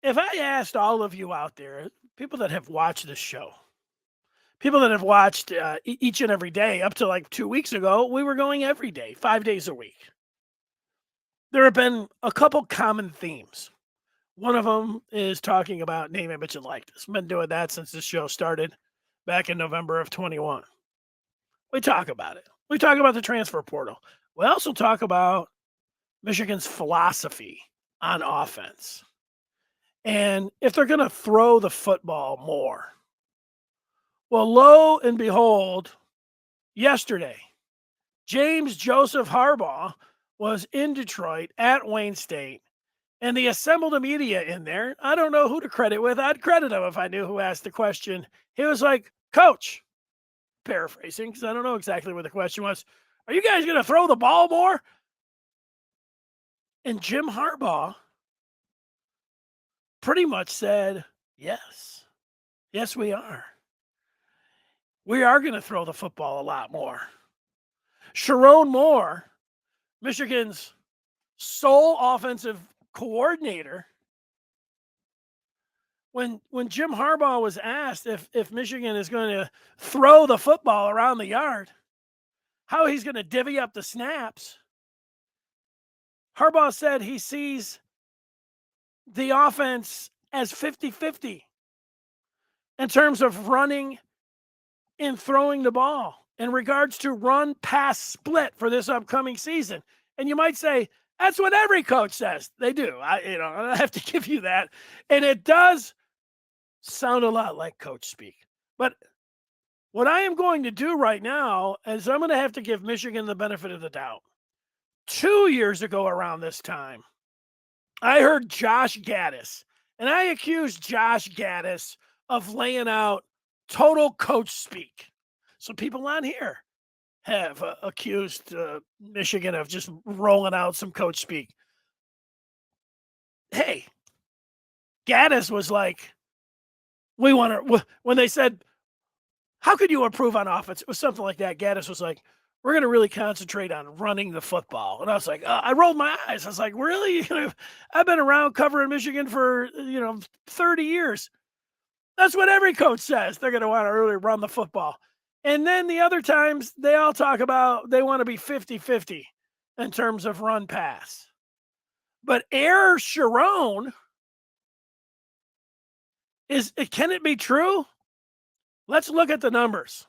If I asked all of you out there, people that have watched this show, people that have watched each and every day up to like 2 weeks ago, we were going every day, 5 days a week. There have been a couple common themes. One of them is talking about name, image, and likeness. Been doing that since this show started back in November of 21. We talk about it. We talk about the transfer portal. We also talk about Michigan's philosophy on offense. And if they're going to throw the football more. Well, lo and behold, yesterday, James Joseph Harbaugh was in Detroit at Wayne State, and the assembled media in there, I don't know who to credit with. I'd credit him if I knew who asked the question. He was like, Coach, paraphrasing, because I don't know exactly what the question was, are you guys going to throw the ball more? And Jim Harbaugh pretty much said, yes. Yes, we are. We are going to throw the football a lot more. Sharon Moore, Michigan's sole offensive coordinator, when Jim Harbaugh was asked if Michigan is going to throw the football around the yard, how he's going to divvy up the snaps, Harbaugh said he sees the offense as 50-50 in terms of running and throwing the ball in regards to run pass split for this upcoming season. And you might say, that's what every coach says. They do. I have to give you that. And it does sound a lot like coach speak. But what I am going to do right now is I'm going to have to give Michigan the benefit of the doubt. 2 years ago around this time, I heard Josh Gaddis, and I accused Josh Gaddis of laying out total coach speak. Some people on here have accused Michigan of just rolling out some coach speak. Hey, Gaddis was like, we want to, when they said, how could you improve on offense? It was something like that. Gaddis was like, we're going to really concentrate on running the football. And I was like, I rolled my eyes. I was like, really? I've been around covering Michigan for, 30 years. That's what every coach says. They're going to want to really run the football. And then the other times, they all talk about they want to be 50-50 in terms of run pass. But Air Sharon, can it be true? Let's look at the numbers.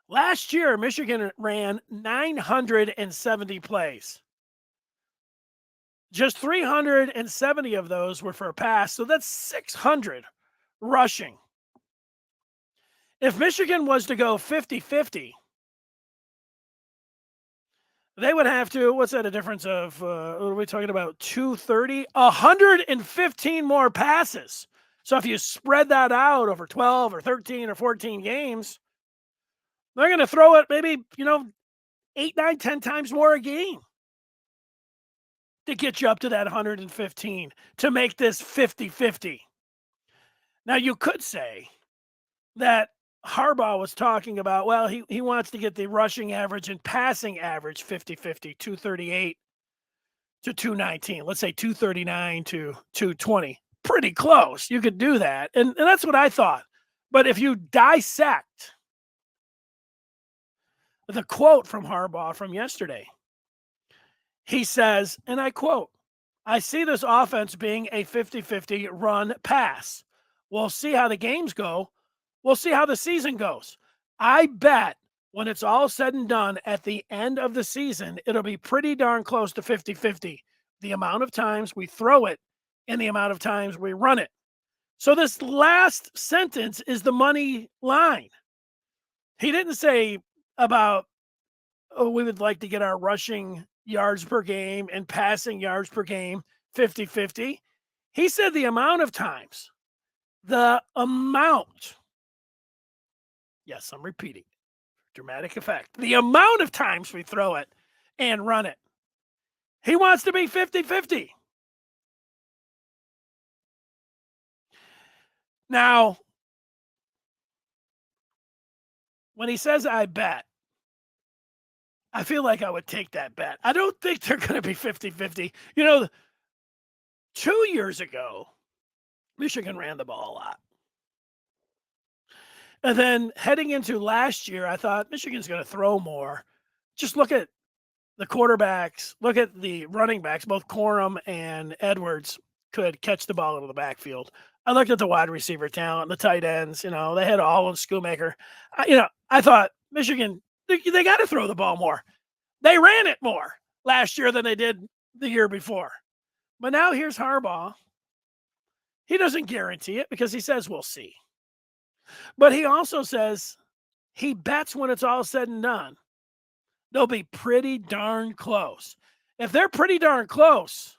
Last year, Michigan ran 970 plays. Just 370 of those were for a pass, so that's 600 rushing. If Michigan was to go 50-50, they would have to, what's that a difference of, what are we talking about, 230? 115 more passes. So if you spread that out over 12 or 13 or 14 games, they're going to throw it maybe, 8, 9, 10 times more a game to get you up to that 115 to make this 50-50. Now, you could say that Harbaugh was talking about, well, he wants to get the rushing average and passing average 50-50, 238 to 219. Let's say 239 to 220. Pretty close. You could do that. And that's what I thought. But if you dissect the quote from Harbaugh from yesterday, he says, and I quote, I see this offense being a 50-50 run pass. We'll see how the games go. We'll see how the season goes. I bet when it's all said and done at the end of the season, it'll be pretty darn close to 50-50. The amount of times we throw it and the amount of times we run it. So this last sentence is the money line. He didn't say about, we would like to get our rushing yards per game and passing yards per game 50-50. He said the amount of times. The amount. Yes, I'm repeating. Dramatic effect. The amount of times we throw it and run it. He wants to be 50-50. Now, when he says, I bet, I feel like I would take that bet. I don't think they're going to be 50-50. 2 years ago, Michigan ran the ball a lot. And then heading into last year, I thought Michigan's going to throw more. Just look at the quarterbacks, look at the running backs, both Corum and Edwards could catch the ball out of the backfield. I looked at the wide receiver talent, the tight ends, they had all in Schoonmaker. I thought Michigan, they got to throw the ball more. They ran it more last year than they did the year before. But now here's Harbaugh. He doesn't guarantee it because he says we'll see. But he also says he bets when it's all said and done, they'll be pretty darn close. If they're pretty darn close,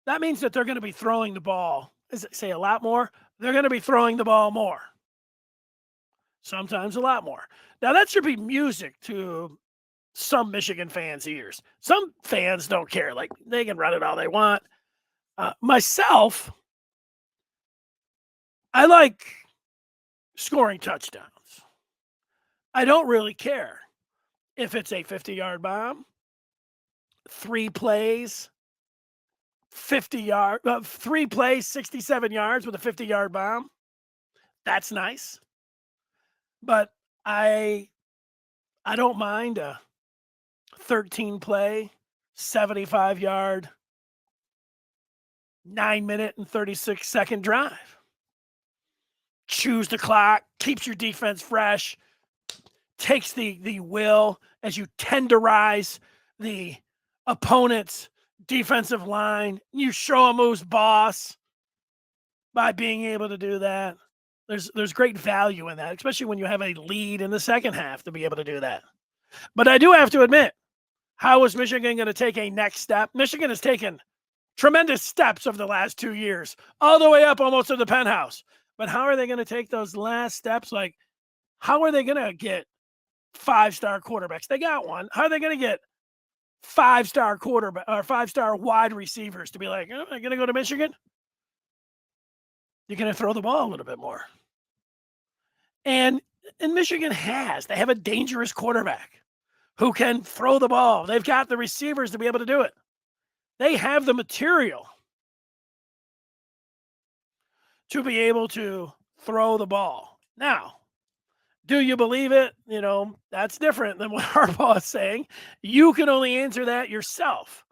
that means that they're going to be throwing the ball. Say a lot more? They're going to be throwing the ball more. Sometimes a lot more. Now, that should be music to some Michigan fans' ears. Some fans don't care. Like, they can run it all they want. Myself, I like scoring touchdowns. I don't really care if it's a 50-yard bomb, 3 plays, 3 plays, 67 yards with a 50-yard bomb. That's nice. But I don't mind a 13-play, 75-yard, 9-minute and 36-second drive. Chews the clock, keeps your defense fresh, takes the will as you tenderize the opponent's defensive line. You show them who's boss by being able to do that. There's great value in that, especially when you have a lead in the second half to be able to do that. But I do have to admit, how is Michigan going to take a next step? Michigan has taken tremendous steps over the last 2 years, all the way up almost to the penthouse. But how are they going to take those last steps? Like, how are they going to get 5-star quarterbacks? They got one. How are they going to get 5-star quarterback or 5-star wide receivers to be like, oh, am I going to go to Michigan? You're going to throw the ball a little bit more. And Michigan they have a dangerous quarterback who can throw the ball. They've got the receivers to be able to do it. They have the material to be able to throw the ball. Now, do you believe it? That's different than what Harbaugh is saying. You can only answer that yourself.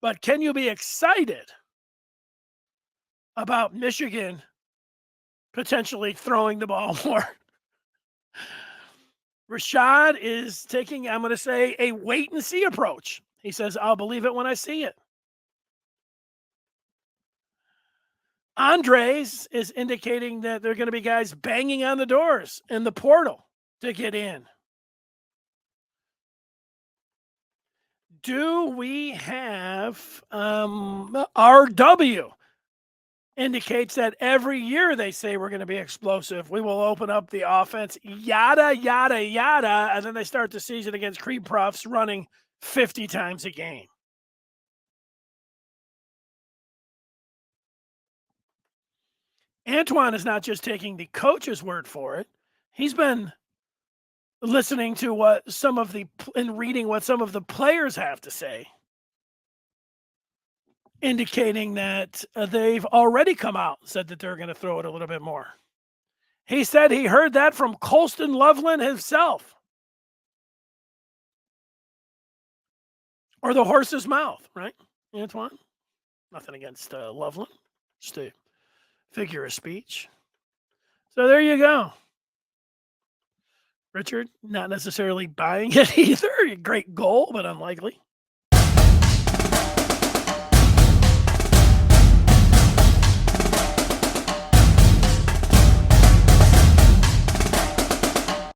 But can you be excited about Michigan potentially throwing the ball more? Rashad is taking, I'm going to say, a wait-and-see approach. He says, I'll believe it when I see it. Andres is indicating that there are going to be guys banging on the doors in the portal to get in. Do we have RW indicates that every year they say we're going to be explosive. We will open up the offense, yada, yada, yada. And then they start the season against Cream Puffs running 50 times a game. Antoine is not just taking the coach's word for it. He's been listening to reading what some of the players have to say, indicating that they've already come out and said that they're going to throw it a little bit more. He said he heard that from Colston Loveland himself. Or the horse's mouth, right, Antoine? Nothing against Loveland. Just a figure of speech. So there you go. Richard, not necessarily buying it either. Great goal, but unlikely.